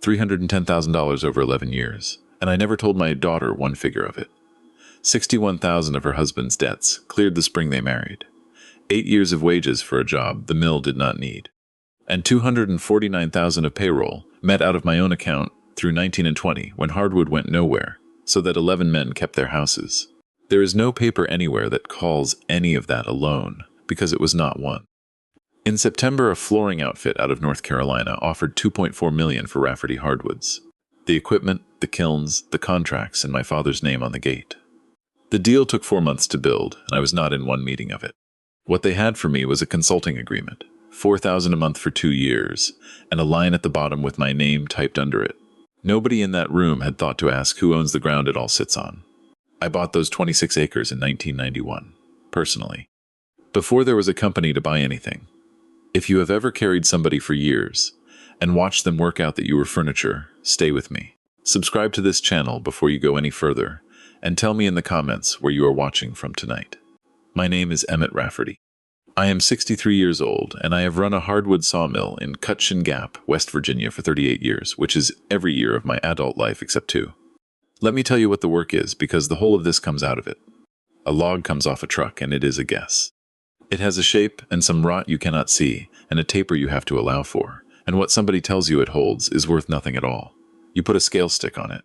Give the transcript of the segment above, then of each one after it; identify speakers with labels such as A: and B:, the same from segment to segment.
A: $310,000 over 11 years, and I never told my daughter one figure of it. 61,000 of her husband's debts cleared the spring they married. 8 years of wages for a job the mill did not need. And 249,000 of payroll met out of my own account through 19 and 20 when hardwood went nowhere, so that 11 men kept their houses. There is no paper anywhere that calls any of that a loan, because it was not one. In September, a flooring outfit out of North Carolina offered $2.4 million for Rafferty hardwoods. The equipment, the kilns, the contracts, and my father's name on the gate. The deal took 4 months to build, and I was not in one meeting of it. What they had for me was a consulting agreement, $4,000 a month for 2 years, and a line at the bottom with my name typed under it. Nobody in that room had thought to ask who owns the ground it all sits on. I bought those 26 acres in 1991, personally, before there was a company to buy anything. If you have ever carried somebody for years and watched them work out that you were furniture, stay with me. Subscribe to this channel before you go any further, and tell me in the comments where you are watching from tonight. My name is Emmett Rafferty. I am 63 years old, and I have run a hardwood sawmill in Cutchin Gap, West Virginia for 38 years, which is every year of my adult life except 2. Let me tell you what the work is, because the whole of this comes out of it. A log comes off a truck, and it is a guess. It has a shape and some rot you cannot see, and a taper you have to allow for, and what somebody tells you it holds is worth nothing at all. You put a scale stick on it.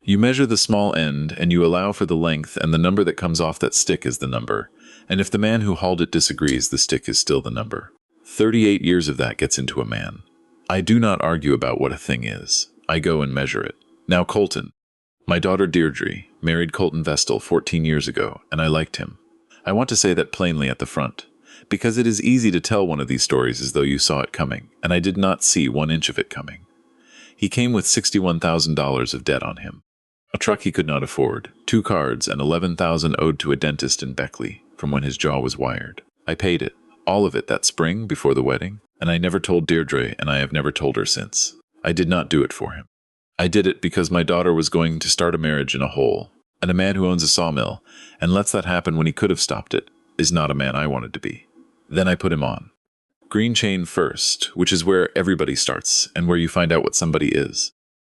A: You measure the small end, and you allow for the length, and the number that comes off that stick is the number, and if the man who hauled it disagrees, the stick is still the number. 38 years of that gets into a man. I do not argue about what a thing is. I go and measure it. Now Colton. My daughter Deirdre married Colton Vestal 14 years ago, and I liked him. I want to say that plainly at the front, because it is easy to tell one of these stories as though you saw it coming, and I did not see 1 inch of it coming. He came with $61,000 of debt on him. A truck he could not afford, 2 cards, and $11,000 owed to a dentist in Beckley from when his jaw was wired. I paid it, all of it that spring before the wedding, and I never told Deirdre, and I have never told her since. I did not do it for him. I did it because my daughter was going to start a marriage in a hole, and a man who owns a sawmill and lets that happen when he could have stopped it is not a man I wanted to be. Then I put him on. Green chain first, which is where everybody starts and where you find out what somebody is.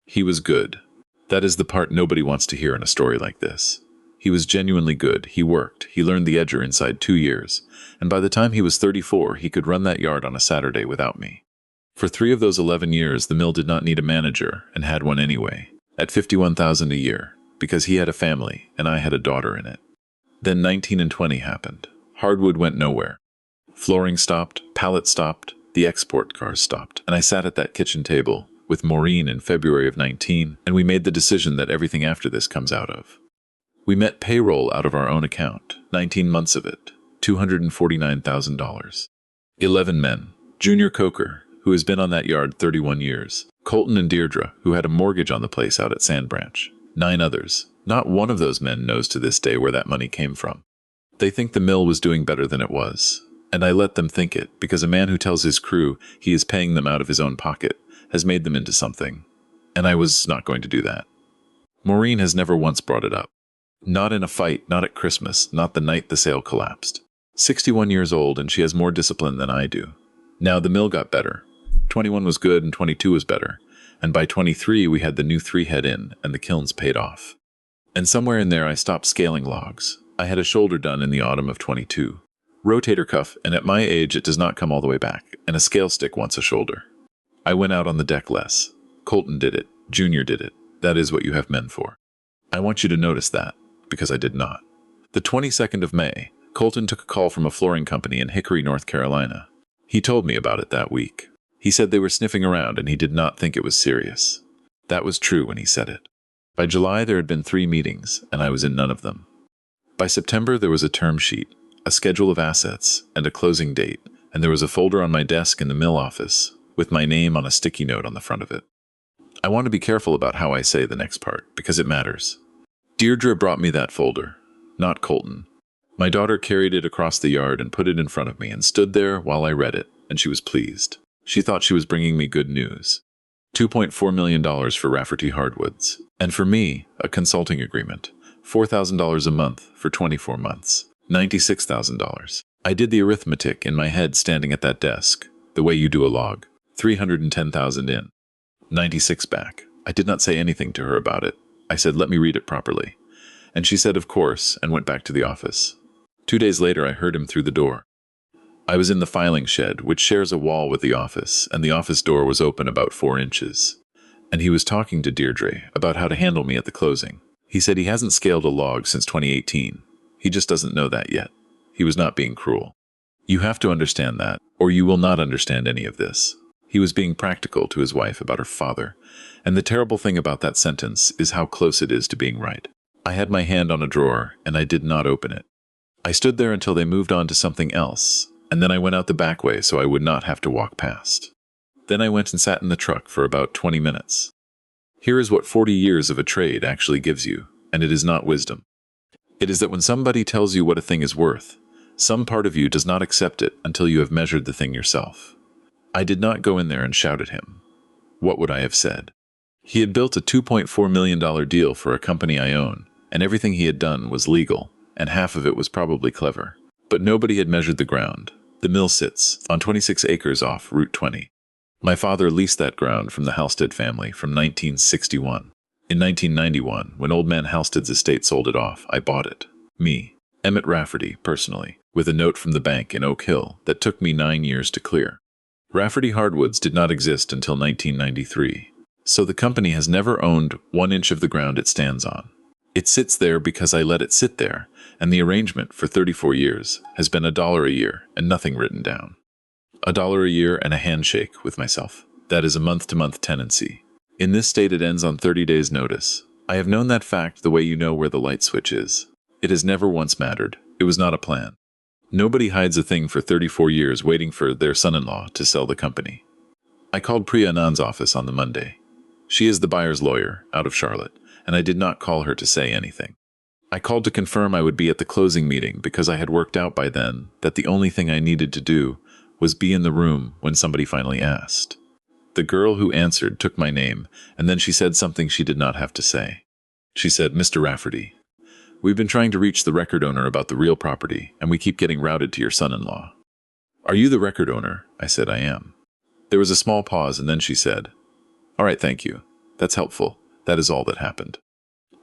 A: He was good. That is the part nobody wants to hear in a story like this. He was genuinely good. He worked. He learned the edger inside 2 years, and by the time he was 34, he could run that yard on a Saturday without me. For 3 of those 11 years, the mill did not need a manager and had one anyway, at $51,000 a year, because he had a family and I had a daughter in it. Then 19 and 20 happened. Hardwood went nowhere. Flooring stopped, pallets stopped, the export cars stopped, and I sat at that kitchen table with Maureen in February of 19, and we made the decision that everything after this comes out of. We met payroll out of our own account, 19 months of it, $249,000. 11 men. Junior Coker, who has been on that yard 31 years. Colton and Deirdre, who had a mortgage on the place out at Sand Branch. 9 others. Not one of those men knows to this day where that money came from. They think the mill was doing better than it was, and I let them think it, because a man who tells his crew he is paying them out of his own pocket has made them into something, and I was not going to do that. Maureen has never once brought it up. Not in a fight, not at Christmas, not the night the sale collapsed. 61 years old, and she has more discipline than I do. Now the mill got better. 21 was good and 22 was better, and by 23 we had the new 3-head in, and the kilns paid off. And somewhere in there I stopped scaling logs. I had a shoulder done in the autumn of 22. Rotator cuff, and at my age it does not come all the way back, and a scale stick wants a shoulder. I went out on the deck less. Colton did it. Junior did it. That is what you have men for. I want you to notice that, because I did not. The 22nd of May, Colton took a call from a flooring company in Hickory, North Carolina. He told me about it that week. He said they were sniffing around and he did not think it was serious. That was true when he said it. By July there had been 3 meetings, and I was in none of them. By September there was a term sheet, a schedule of assets, and a closing date, and there was a folder on my desk in the mill office, with my name on a sticky note on the front of it. I want to be careful about how I say the next part, because it matters. Deirdre brought me that folder, not Colton. My daughter carried it across the yard and put it in front of me and stood there while I read it, and she was pleased. She thought she was bringing me good news. $2.4 million for Rafferty hardwoods, and for me, a consulting agreement, $4,000 a month for 24 months, $96,000. I did the arithmetic in my head standing at that desk, the way you do a log. $310,000 in. 96 back. I did not say anything to her about it. I said, let me read it properly. And she said, of course, and went back to the office. 2 days later, I heard him through the door. I was in the filing shed, which shares a wall with the office, and the office door was open about 4 inches. And he was talking to Deirdre about how to handle me at the closing. He said he hasn't scaled a log since 2018. He just doesn't know that yet. He was not being cruel. You have to understand that, or you will not understand any of this. He was being practical to his wife about her father, and the terrible thing about that sentence is how close it is to being right. I had my hand on a drawer, and I did not open it. I stood there until they moved on to something else, and then I went out the back way so I would not have to walk past. Then I went and sat in the truck for about 20 minutes. Here is what 40 years of a trade actually gives you, and it is not wisdom. It is that when somebody tells you what a thing is worth, some part of you does not accept it until you have measured the thing yourself. I did not go in there and shout at him. What would I have said? He had built a $2.4 million deal for a company I own, and everything he had done was legal, and half of it was probably clever. But nobody had measured the ground. The mill sits on 26 acres off Route 20. My father leased that ground from the Halstead family from 1961. In 1991, when old man Halstead's estate sold it off, I bought it. Me, Emmett Rafferty, personally, with a note from the bank in Oak Hill that took me 9 years to clear. Rafferty Hardwoods did not exist until 1993, so the company has never owned 1 inch of the ground it stands on. It sits there because I let it sit there, and the arrangement for 34 years has been $1 a year and nothing written down. $1 a year and a handshake with myself. That is a month-to-month tenancy. In this state it ends on 30 days' notice. I have known that fact the way you know where the light switch is. It has never once mattered. It was not a plan. Nobody hides a thing for 34 years waiting for their son-in-law to sell the company. I called Priya Anand's office on the Monday. She is the buyer's lawyer, out of Charlotte, and I did not call her to say anything. I called to confirm I would be at the closing meeting because I had worked out by then that the only thing I needed to do was be in the room when somebody finally asked. The girl who answered took my name, and then she said something she did not have to say. She said, Mr. Rafferty, we've been trying to reach the record owner about the real property, and we keep getting routed to your son-in-law. Are you the record owner? I said, I am. There was a small pause, and then she said, all right, thank you. That's helpful. That is all that happened.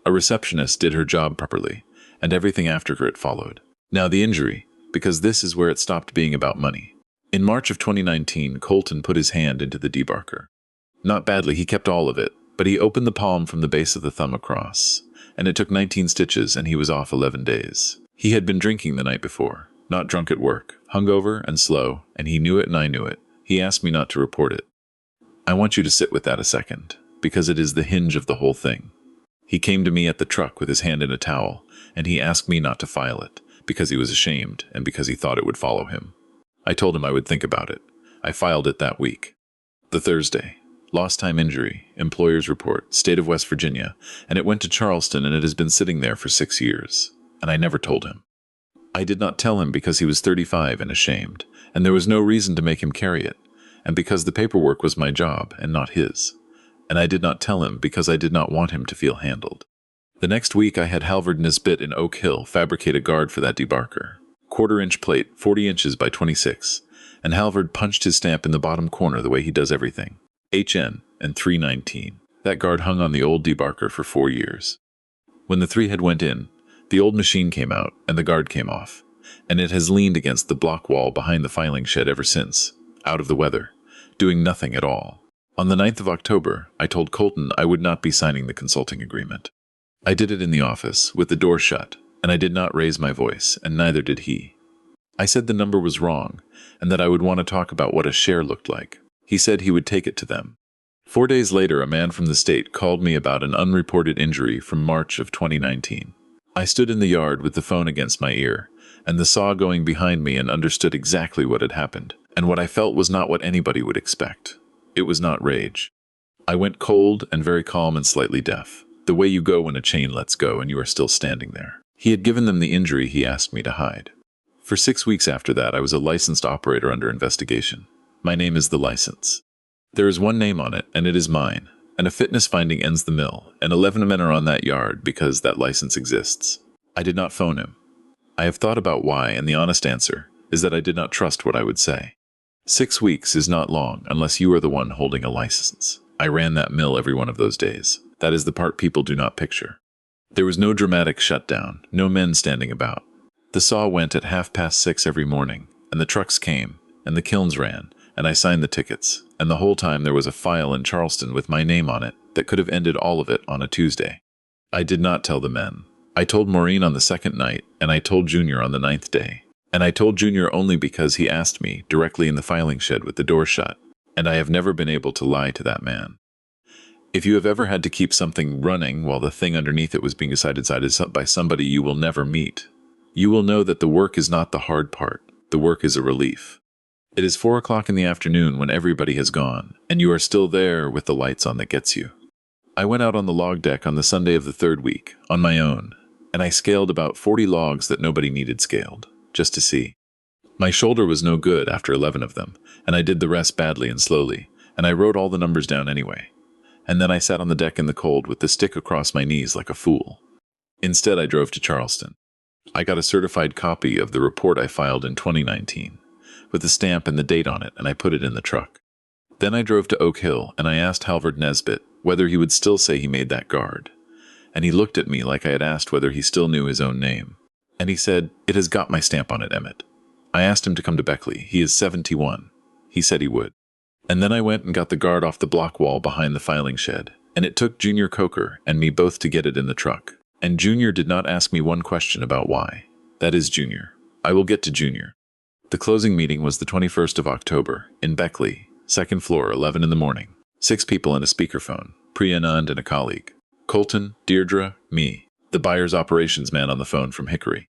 A: A receptionist did her job properly, and everything after her it followed. Now the injury, because this is where it stopped being about money. In March of 2019, Colton put his hand into the debarker. Not badly, he kept all of it, but he opened the palm from the base of the thumb across, and it took 19 stitches and he was off 11 days. He had been drinking the night before, not drunk at work, hungover and slow, and he knew it and I knew it. He asked me not to report it. I want you to sit with that a second, because it is the hinge of the whole thing. He came to me at the truck with his hand in a towel, and he asked me not to file it, because he was ashamed and because he thought it would follow him. I told him I would think about it. I filed it that week. The Thursday. Lost time injury, employer's report, state of West Virginia, and it went to Charleston and it has been sitting there for 6 years. And I never told him. I did not tell him because he was 35 and ashamed, and there was no reason to make him carry it, and because the paperwork was my job and not his. And I did not tell him because I did not want him to feel handled. The next week I had Halvard Nisbet in Oak Hill fabricate a guard for that debarker. 1/4-inch plate, 40 inches by 26, and Halvard punched his stamp in the bottom corner the way he does everything. HN and 319. That guard hung on the old debarker for 4 years. When the 3 had went in, the old machine came out and the guard came off, and it has leaned against the block wall behind the filing shed ever since, out of the weather, doing nothing at all. On the 9th of October, I told Colton I would not be signing the consulting agreement. I did it in the office, with the door shut, and I did not raise my voice, and neither did he. I said the number was wrong, and that I would want to talk about what a share looked like. He said he would take it to them. 4 days later, a man from the state called me about an unreported injury from March of 2019. I stood in the yard with the phone against my ear, and the saw going behind me, and understood exactly what had happened, and what I felt was not what anybody would expect. It was not rage. I went cold and very calm and slightly deaf, the way you go when a chain lets go and you are still standing there. He had given them the injury he asked me to hide. For 6 weeks after that, I was a licensed operator under investigation. My name is the license. There is one name on it, and it is mine, and a fitness finding ends the mill, and 11 men are on that yard because that license exists. I did not phone him. I have thought about why, and the honest answer is that I did not trust what I would say. 6 weeks is not long unless you are the one holding a license. I ran that mill every one of those days. That is the part people do not picture. There was no dramatic shutdown, no men standing about. The saw went at 6:30 every morning, and the trucks came, and the kilns ran, and I signed the tickets, and the whole time there was a file in Charleston with my name on it that could have ended all of it on a Tuesday. I did not tell the men. I told Maureen on the second night, and I told Junior on the 9th day. And I told Junior only because he asked me directly in the filing shed with the door shut, and I have never been able to lie to that man. If you have ever had to keep something running while the thing underneath it was being decided by somebody you will never meet, you will know that the work is not the hard part. The work is a relief. It is 4 o'clock in the afternoon when everybody has gone, and you are still there with the lights on that gets you. I went out on the log deck on the Sunday of the 3rd week, on my own, and I scaled about 40 logs that nobody needed scaled, just to see. My shoulder was no good after 11 of them, and I did the rest badly and slowly, and I wrote all the numbers down anyway. And then I sat on the deck in the cold with the stick across my knees like a fool. Instead, I drove to Charleston. I got a certified copy of the report I filed in 2019, with the stamp and the date on it, and I put it in the truck. Then I drove to Oak Hill, and I asked Halvard Nesbitt whether he would still say he made that guard. And he looked at me like I had asked whether he still knew his own name. And he said, "It has got my stamp on it, Emmett." I asked him to come to Beckley. He is 71. He said he would. And then I went and got the guard off the block wall behind the filing shed, and it took Junior Coker and me both to get it in the truck. And Junior did not ask me one question about why. That is Junior. I will get to Junior. The closing meeting was the 21st of October, in Beckley, 2nd floor, 11 in the morning. 6 people and a speakerphone, Priya Anand and a colleague. Colton, Deirdre, me, the buyer's operations man on the phone from Hickory.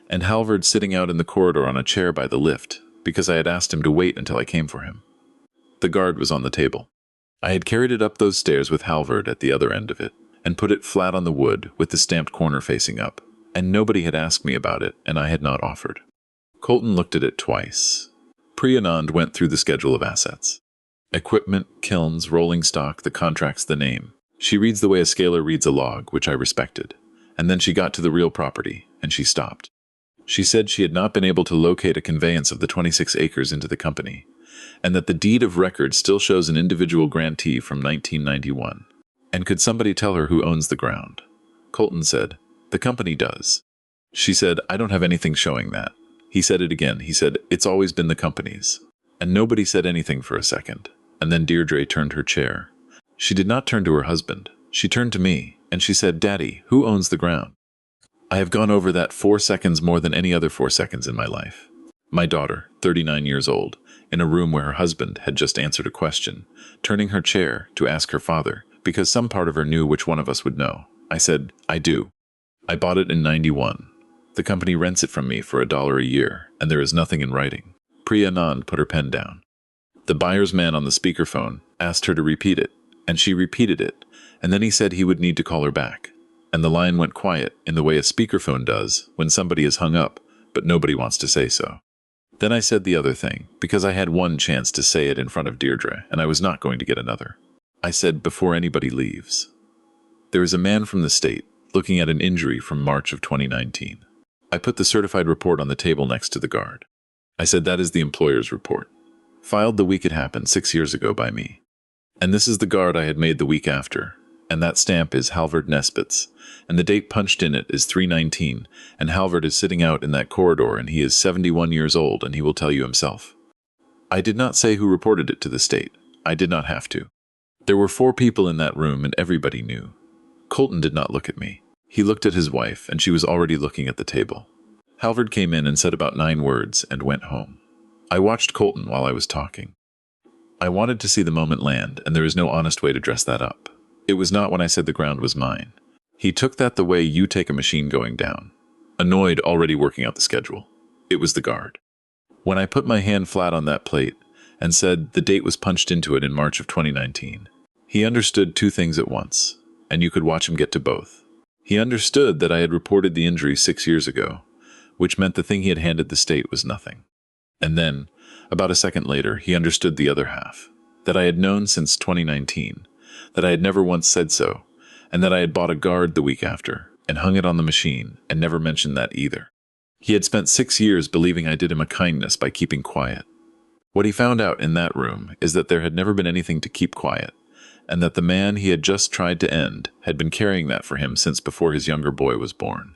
A: And Halvard sitting out in the corridor on a chair by the lift, because I had asked him to wait until I came for him. The guard was on the table. I had carried it up those stairs with Halvard at the other end of it, and put it flat on the wood with the stamped corner facing up, and nobody had asked me about it, and I had not offered. Colton looked at it twice. Priya Anand went through the schedule of assets. Equipment, kilns, rolling stock, the contracts, the name. She reads the way a scaler reads a log, which I respected. And then she got to the real property, and she stopped. She said she had not been able to locate a conveyance of the 26 acres into the company, and that the deed of record still shows an individual grantee from 1991. And could somebody tell her who owns the ground? Colton said, "The company does." She said, "I don't have anything showing that." He said it again. He said, "It's always been the company's." And nobody said anything for a second. And then Deirdre turned her chair. She did not turn to her husband. She turned to me, and she said, "Daddy, who owns the ground?" I have gone over that 4 seconds more than any other 4 seconds in my life. My daughter, 39 years old, in a room where her husband had just answered a question, turning her chair to ask her father, because some part of her knew which one of us would know. I said, "I do. I bought it in 91. The company rents it from me for $1 a year, and there is nothing in writing." Priya Anand put her pen down. The buyer's man on the speakerphone asked her to repeat it, and she repeated it, and then he said he would need to call her back. And the line went quiet in the way a speakerphone does when somebody is hung up, but nobody wants to say so. Then I said the other thing, because I had one chance to say it in front of Deirdre, and I was not going to get another. I said, "Before anybody leaves. There is a man from the state looking at an injury from March of 2019. I put the certified report on the table next to the guard. I said, "That is the employer's report, filed the week it happened 6 years ago by me. And this is the guard I had made the week after, and that stamp is Halvard Nesbitt's, and the date punched in it is 3/19, and Halvard is sitting out in that corridor, and he is 71 years old, and he will tell you himself." I did not say who reported it to the state. I did not have to. There were 4 people in that room, and everybody knew. Colton did not look at me. He looked at his wife, and she was already looking at the table. Halvard came in and said about 9 words and went home. I watched Colton while I was talking. I wanted to see the moment land, and there is no honest way to dress that up. It was not when I said the ground was mine. He took that the way you take a machine going down. Annoyed, already working out the schedule. It was the guard. When I put my hand flat on that plate and said the date was punched into it in March of 2019, he understood 2 things at once, and you could watch him get to both. He understood that I had reported the injury 6 years ago, which meant the thing he had handed the state was nothing. And then, about a second later, he understood the other half, that I had known since 2019, that I had never once said so, and that I had bought a guard the week after, and hung it on the machine, and never mentioned that either. He had spent 6 years believing I did him a kindness by keeping quiet. What he found out in that room is that there had never been anything to keep quiet, and that the man he had just tried to end had been carrying that for him since before his younger boy was born.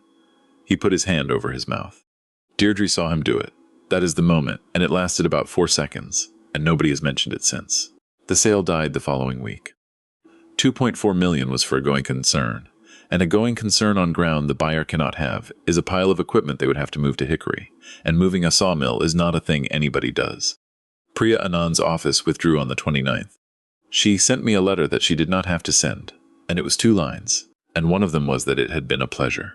A: He put his hand over his mouth. Deirdre saw him do it. That is the moment, and it lasted about 4 seconds, and nobody has mentioned it since. The sale died the following week. $2.4 million was for a going concern, and a going concern on ground the buyer cannot have is a pile of equipment they would have to move to Hickory, and moving a sawmill is not a thing anybody does. Priya Anand's office withdrew on the 29th. She sent me a letter that she did not have to send, and it was 2 lines, and one of them was that it had been a pleasure.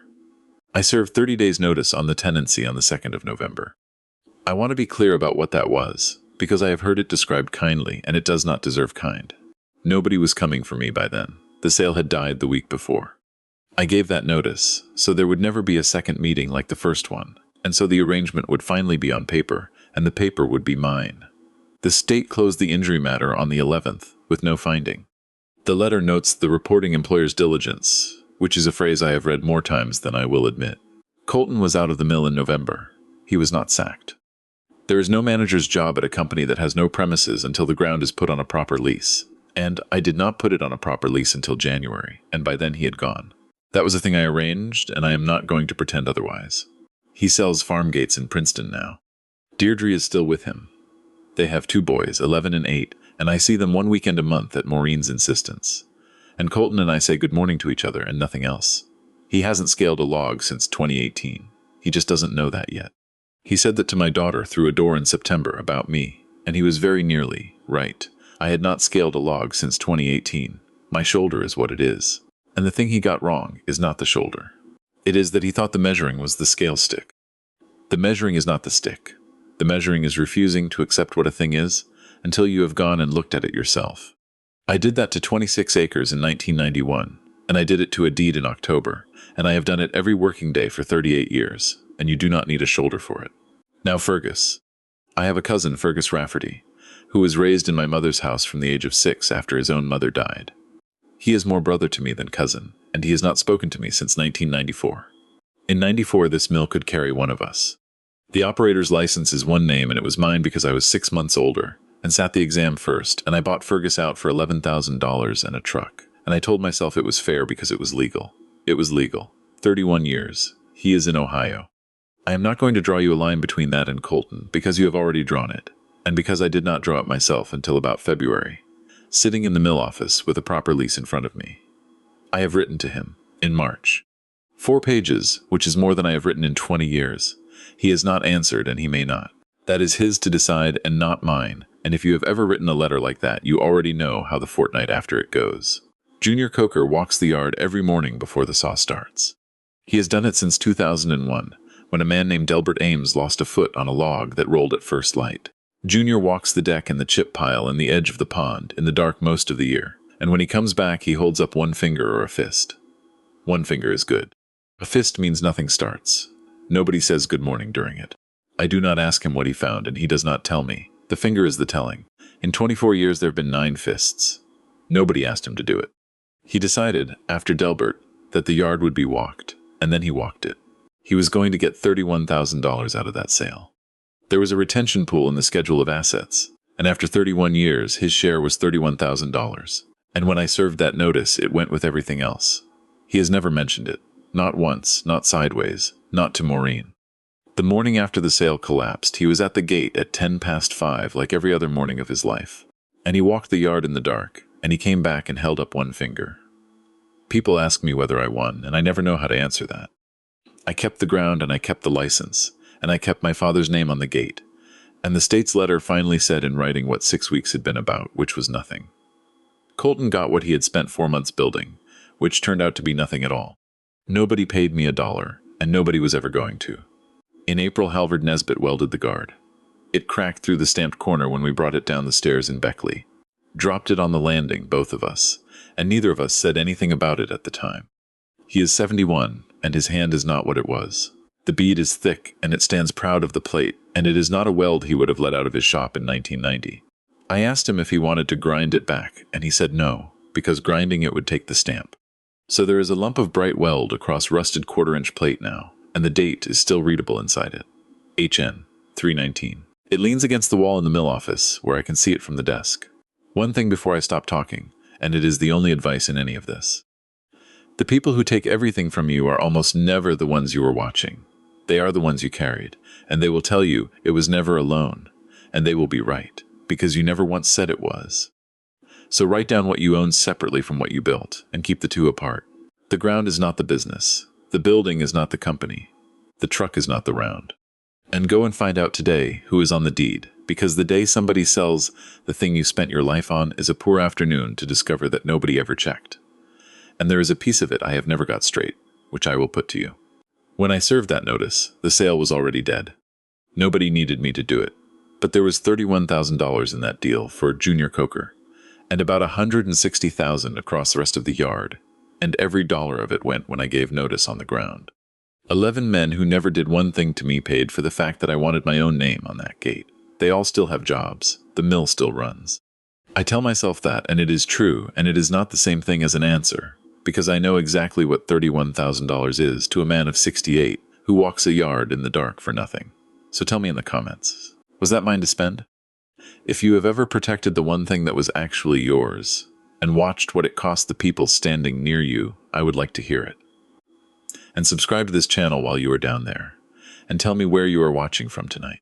A: I served 30 days' notice on the tenancy on the 2nd of November. I want to be clear about what that was, because I have heard it described kindly, and it does not deserve kind. Nobody was coming for me by then. The sale had died the week before. I gave that notice, so there would never be a second meeting like the first one, and so the arrangement would finally be on paper, and the paper would be mine. The state closed the injury matter on the 11th, with no finding. The letter notes the reporting employer's diligence, which is a phrase I have read more times than I will admit. Colton was out of the mill in November. He was not sacked. There is no manager's job at a company that has no premises until the ground is put on a proper lease, and I did not put it on a proper lease until January, and by then he had gone. That was a thing I arranged, and I am not going to pretend otherwise. He sells farm gates in Princeton now. Deirdre is still with him. They have 2 boys, 11 and 8, and I see them 1 weekend a month at Maureen's insistence. And Colton and I say good morning to each other and nothing else. He hasn't scaled a log since 2018. He just doesn't know that yet. He said that to my daughter through a door in September about me, and he was very nearly right. I had not scaled a log since 2018. My shoulder is what it is. And the thing he got wrong is not the shoulder. It is that he thought the measuring was the scale stick. The measuring is not the stick. The measuring is refusing to accept what a thing is until you have gone and looked at it yourself. I did that to 26 acres in 1991, and I did it to a deed in October, and I have done it every working day for 38 years, and you do not need a shoulder for it. Now Fergus. I have a cousin, Fergus Rafferty, who was raised in my mother's house from the age of 6 after his own mother died. He is more brother to me than cousin, and he has not spoken to me since 1994. In 94, this mill could carry one of us. The operator's license is one name, and it was mine because I was 6 months older, and sat the exam first, and I bought Fergus out for $11,000 and a truck, and I told myself it was fair because it was legal. It was legal. 31 years. He is in Ohio. I am not going to draw you a line between that and Colton, because you have already drawn it, and because I did not draw it myself until about February, sitting in the mill office with a proper lease in front of me. I have written to him, in March. 4 pages, which is more than I have written in 20 years. He has not answered, and he may not. That is his to decide and not mine, and if you have ever written a letter like that, you already know how the fortnight after it goes. Junior Coker walks the yard every morning before the saw starts. He has done it since 2001, when a man named Delbert Ames lost a foot on a log that rolled at first light. Junior walks the deck in the chip pile in the edge of the pond in the dark most of the year, and when he comes back he holds up one finger or a fist. One finger is good. A fist means nothing starts. Nobody says good morning during it. I do not ask him what he found, and he does not tell me. The finger is the telling. In 24 years there have been 9 fists. Nobody asked him to do it. He decided, after Delbert, that the yard would be walked, and then he walked it. He was going to get $31,000 out of that sale. There was a retention pool in the schedule of assets, and after 31 years his share was $31,000. And when I served that notice, it went with everything else. He has never mentioned it. Not once, not sideways, not to Maureen. The morning after the sale collapsed, he was at the gate at 5:10 like every other morning of his life. And he walked the yard in the dark, and he came back and held up one finger. People ask me whether I won, and I never know how to answer that. I kept the ground, and I kept the license, and I kept my father's name on the gate. And the state's letter finally said in writing what 6 weeks had been about, which was nothing. Colton got what he had spent 4 months building, which turned out to be nothing at all. Nobody paid me $1, and nobody was ever going to. In April, Halvard Nesbitt welded the guard. It cracked through the stamped corner when we brought it down the stairs in Beckley. Dropped it on the landing, both of us, and neither of us said anything about it at the time. He is 71, and his hand is not what it was. The bead is thick, and it stands proud of the plate, and it is not a weld he would have let out of his shop in 1990. I asked him if he wanted to grind it back, and he said no, because grinding it would take the stamp. So there is a lump of bright weld across rusted 1/4-inch plate now, and the date is still readable inside it. HN 319. It leans against the wall in the mill office, where I can see it from the desk. One thing before I stop talking, and it is the only advice in any of this. The people who take everything from you are almost never the ones you were watching. They are the ones you carried, and they will tell you it was never alone, and they will be right, because you never once said it was. So write down what you own separately from what you built, and keep the two apart. The ground is not the business. The building is not the company. The truck is not the round. And go and find out today who is on the deed, because the day somebody sells the thing you spent your life on is a poor afternoon to discover that nobody ever checked. And there is a piece of it I have never got straight, which I will put to you. When I served that notice, the sale was already dead. Nobody needed me to do it, but there was $31,000 in that deal for Junior Coker, and about $160,000 across the rest of the yard, and every dollar of it went when I gave notice on the ground. 11 men who never did one thing to me paid for the fact that I wanted my own name on that gate. They all still have jobs. The mill still runs. I tell myself that, and it is true, and it is not the same thing as an answer, because I know exactly what $31,000 is to a man of 68 who walks a yard in the dark for nothing. So tell me in the comments, was that mine to spend? If you have ever protected the one thing that was actually yours, and watched what it cost the people standing near you, I would like to hear it. And subscribe to this channel while you are down there, and tell me where you are watching from tonight.